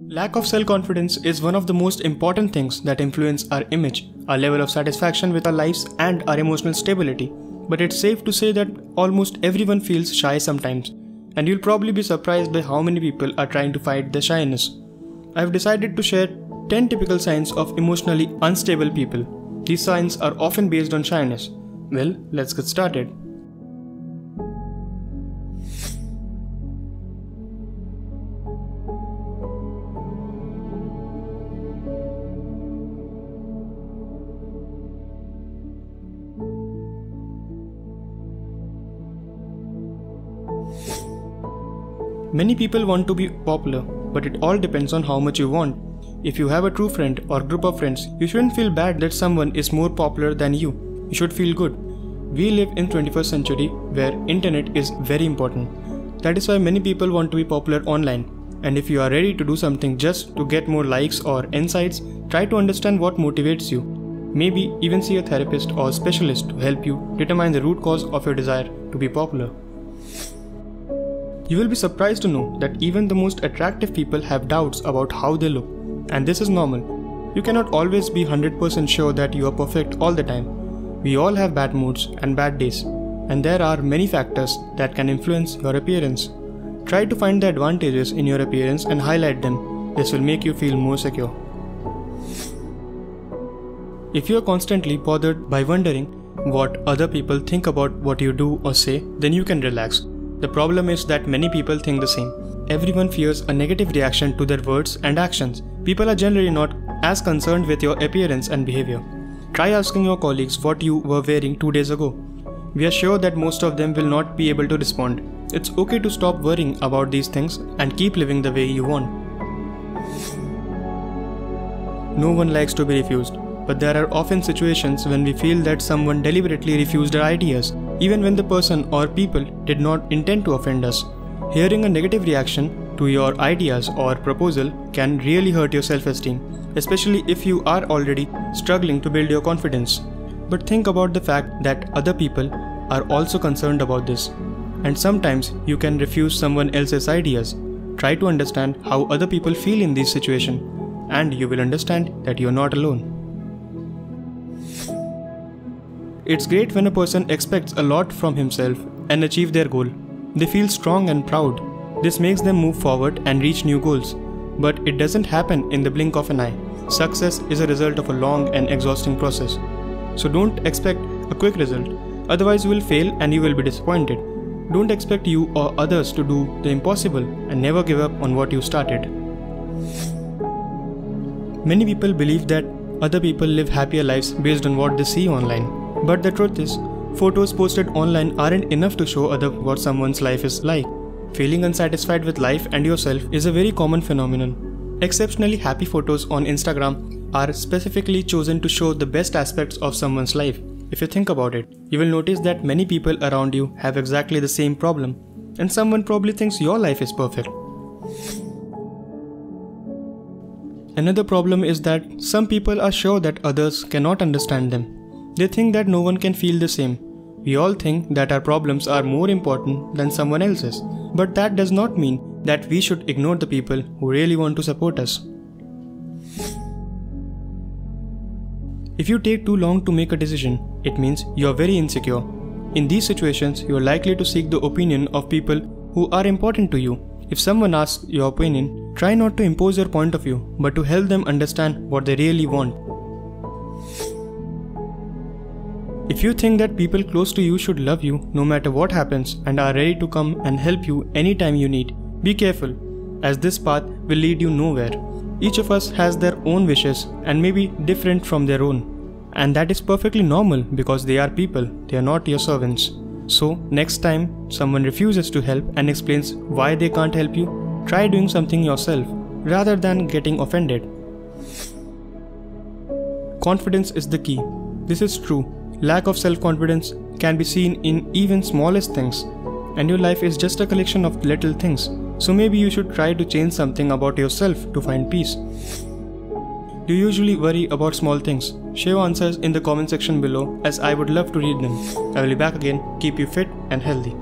Lack of self-confidence is one of the most important things that influence our image, our level of satisfaction with our lives, and our emotional stability. But it's safe to say that almost everyone feels shy sometimes, and you'll probably be surprised by how many people are trying to fight their shyness. I've decided to share 10 typical signs of emotionally unstable people. These signs are often based on shyness. Well, let's get started. Many people want to be popular, but it all depends on how much you want. If you have a true friend or group of friends, you shouldn't feel bad that someone is more popular than you. You should feel good. We live in 21st century where internet is very important. That is why many people want to be popular online. And if you are ready to do something just to get more likes or insights, try to understand what motivates you. Maybe even see a therapist or specialist to help you determine the root cause of your desire to be popular. You will be surprised to know that even the most attractive people have doubts about how they look, and this is normal. You cannot always be 100% sure that you are perfect all the time. We all have bad moods and bad days, and there are many factors that can influence your appearance. Try to find the advantages in your appearance and highlight them. This will make you feel more secure. If you are constantly bothered by wondering what other people think about what you do or say, then you can relax. The problem is that many people think the same. Everyone fears a negative reaction to their words and actions. People are generally not as concerned with your appearance and behavior. Try asking your colleagues what you were wearing 2 days ago. We are sure that most of them will not be able to respond. It's okay to stop worrying about these things and keep living the way you want. No one likes to be refused, but there are often situations when we feel that someone deliberately refused our ideas, even when the person or people did not intend to offend us. Hearing a negative reaction to your ideas or proposal can really hurt your self-esteem, especially if you are already struggling to build your confidence. But think about the fact that other people are also concerned about this, and sometimes you can refuse someone else's ideas. Try to understand how other people feel in this situation, and you will understand that you are not alone. It's great when a person expects a lot from himself and achieve their goal. They feel strong and proud. This makes them move forward and reach new goals. But it doesn't happen in the blink of an eye. Success is a result of a long and exhausting process. So don't expect a quick result. Otherwise you will fail and you will be disappointed. Don't expect you or others to do the impossible and never give up on what you started. Many people believe that other people live happier lives based on what they see online. But the truth is, photos posted online aren't enough to show others what someone's life is like. Feeling unsatisfied with life and yourself is a very common phenomenon. Exceptionally happy photos on Instagram are specifically chosen to show the best aspects of someone's life. If you think about it, you will notice that many people around you have exactly the same problem, and someone probably thinks your life is perfect. Another problem is that some people are sure that others cannot understand them. They think that no one can feel the same. We all think that our problems are more important than someone else's, but that does not mean that we should ignore the people who really want to support us. If you take too long to make a decision, it means you are very insecure. In these situations, you are likely to seek the opinion of people who are important to you. If someone asks your opinion, try not to impose your point of view, but to help them understand what they really want. If you think that people close to you should love you no matter what happens and are ready to come and help you anytime you need, be careful, as this path will lead you nowhere. Each of us has their own wishes and may be different from their own. And that is perfectly normal because they are people, they are not your servants. So, next time someone refuses to help and explains why they can't help you, try doing something yourself rather than getting offended. Confidence is the key. This is true. Lack of self-confidence can be seen in even smallest things, and your life is just a collection of little things. So maybe you should try to change something about yourself to find peace. Do you usually worry about small things? Share your answers in the comment section below, as I would love to read them. I will be back again. Keep you fit and healthy.